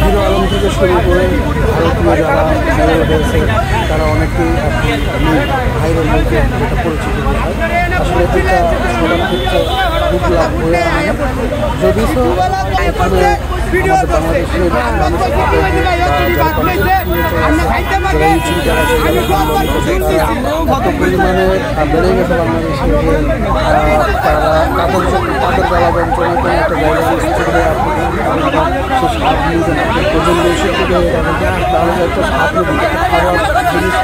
Hero Alam থেকে শুরু করে ভারতীয় যারা ভাইরাল হয়েছে তারা অনেকেই ভাইরাল বলতে একটা পরিচিত হয়। আসলে এটা সবার ক্ষেত্রে খুব লাভ হয়ে আনে, যদি এখানে আমাদের বাংলাদেশের এত পরিমাণে বেড়ে গেছে বাংলাদেশে যে তারা তাদের জ্বালা যন্ত্রণাতে একটা জায়গা স্থিরে সে সাপ নিয়ে প্রয়োজন বেশি থেকে তাহলে একটা সাপ খাবার জিনিস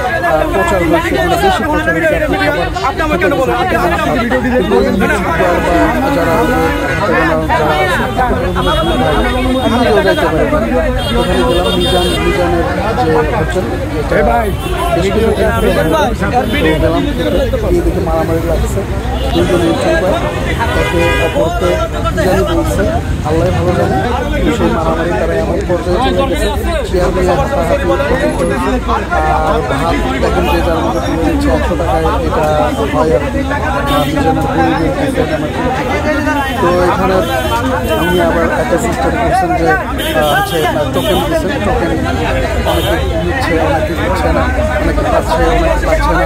প্রচার হচ্ছে, বেশি প্রচার হচ্ছে। যারা যাইতে পারে ওখানে গেলাম মিজানের যে হোটেল গেলাম, দিকে মারামারি লাগছে, দুজন ইউটিউবার একে অপরকে জানি বলছে, আল্লাহ ভালো জানে সেই মারামারি তারা এমন পর্যায়ে চলে গেছে, চেয়ার নিয়ে হাতাহাতি পর্যন্ত হয়েছে। আর ভাত দেখেন যে যার মধ্যে তুলে দিচ্ছে 100 টাকায়, এটা হয় আর কি মিজানের তো এখানে উনি আবার একটা সিস্টেম করছেন যে হচ্ছে টোকেন দিচ্ছেন, টোকেন অনেকে নিচ্ছে অনেকে দিচ্ছে না, অনেকে পাচ্ছে অনেকে পাচ্ছে না।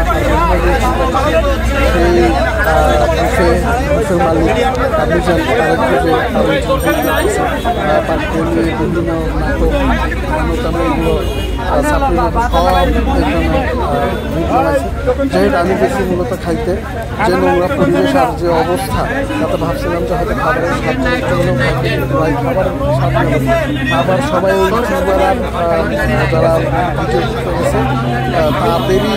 সেই বুফের মালিক মিজান তাদেরকে যে তাকে নিয়ে বিভিন্ন নাটক অনুষ্ঠানে এগুলো সাপ্লিমেন্ট সব যাই হোক আমি বেশি মূলত খাইতে যে নোংরা পরিবেশ আর যে অবস্থা তাতে ভাবছিলাম যে হয়তো খাবারের স্বাদ খাবারের স্বাদ আবার সবাই ওই ইউটিউবার যারা ভিডিও করতে গেছে তাদেরই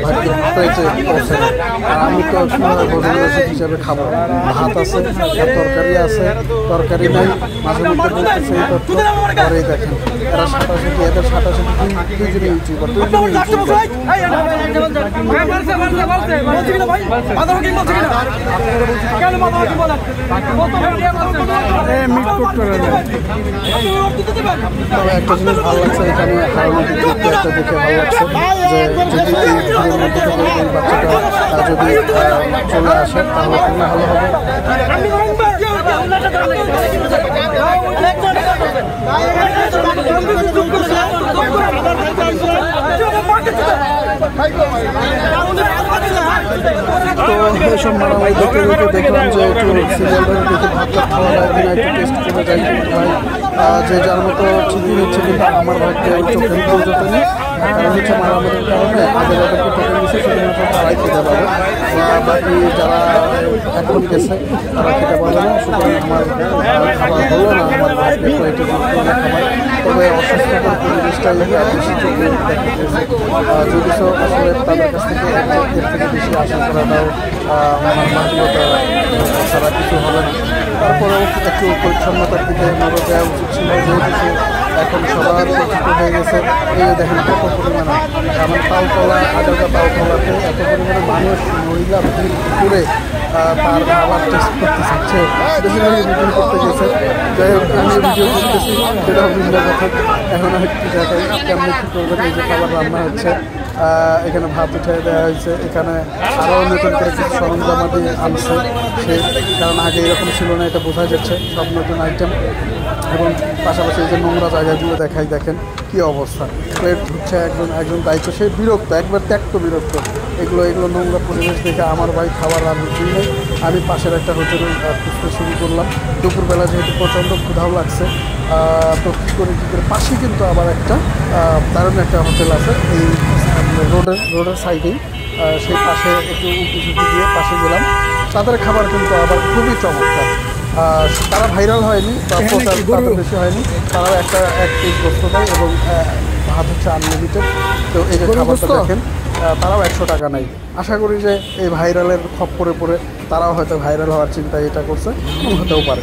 ভাগ্য পেয়েছে পৌঁছে। আর আমি তো ভোজন হিসাবে খাবো, ভাত আছে তরকারি আছে, তরকারি নাই, মাঝে মধ্যে বলতেছে এই তথ্য পরেই দেখেন এরা সাঁটাসাঁটি এদের সাঁটাসাঁটি দুইজনে ইউটিউবার তবে একটা জিনিস ভালো লাগছে এখানে হারমোনিক একটা দেখে ভালো লাগছে যে যদি এই ঘরের মধ্যে থেকে এই বাচ্চাটা যদি চলে আসে তাহলে খুবই ভালো হবে। তো এসব মারামারি দেখে দেখলাম যে একটু সিরিয়াল দেখে ভাতটা খাওয়া যায় কিনা একটু টেস্ট করে যাই ভাই যে যার মতো ঠিকই হচ্ছে, কিন্তু আমার ভাগ্যে টোকেন প্রয়োজন নেই। কারণ হচ্ছে মারামারির কারণে আগে যাদেরকে টোকেন দিচ্ছে শুধুমাত্র তারাই খেতে পারে, বাকি যারা এখন গেছে তারা খেতে পারবে না। সুতরাং আমার খাবার হলো না, আমার ভাগ্যে প্লেটে খাবার, তবে অস্বাস্থ্যকর পরিবেশটা বেশি চোখে দেখা গেছে। যদি আসলে তাদের কাছ থেকে এর থেকে বেশি আশা করাটাও আমার মানবতা ছাড়া কিছু হবে না। তারপরেও একটু পরিচ্ছন্নতার দিকে নজর দেওয়া উচিত ছিল, যেহেতু এখন সবার পরিচিত হয়ে গেছে। এই দেখেন কত পরিমাণে আমার তালতলা আগাটা তালতলাতে এত পরিমাণে মানুষ মহিলা ভিড় করে তার খাবার টেস্ট করতে চাচ্ছে, বেশিরভাগই ভিডিও করতে গেছে। যাই হোক আমি ভিডিও করতেছি সেটাও ভিন্ন কথা। এখন একটু দেখাই কেমন কী করবেন। এই যে খাবার রান্না হচ্ছে, এখানে ভাত উঠে দেওয়া হয়েছে, এখানে আরও নতুন করে কিছু সরঞ্জামাদি আনছে সে, কারণ আগে এরকম ছিল না, এটা বোঝা যাচ্ছে সব নতুন আইটেম। এবং পাশাপাশি এই যে নোংরা জায়গাগুলো দেখাই, দেখেন কী অবস্থা। প্লেট হচ্ছে একজন দায়িত্ব, সে বিরক্ত, একবার ত্যক্ত বিরক্ত। এগুলো নোংরা পরিবেশ দেখে আমার ভাই খাবার রান্নার জন্য আমি পাশের একটা হোটেলে খুঁজতে শুরু করলাম। দুপুরবেলা যেহেতু প্রচণ্ড ক্ষুধাও লাগছে, তো কী করে পাশে কিন্তু আবার একটা দারুণ একটা হোটেল আছে এই রোডের সাইডেই, সেই পাশে একটু উঁকি দিয়ে পাশে গেলাম। তাদের খাবার কিন্তু আবার খুবই চমৎকার। তারা ভাইরাল হয়নি বা প্রচার তাদের বেশি হয়নি, তারা এক পিস গোস্ত দেয় এবং ভাত হচ্ছে আনলিমিটেড। তো এই যে খাবারটা দেখেন, তারাও 100 টাকা নেয়। আশা করি যে এই ভাইরালের খপ্পরে পড়ে তারাও হয়তো ভাইরাল হওয়ার চিন্তা এটা করছে, হতেও পারে।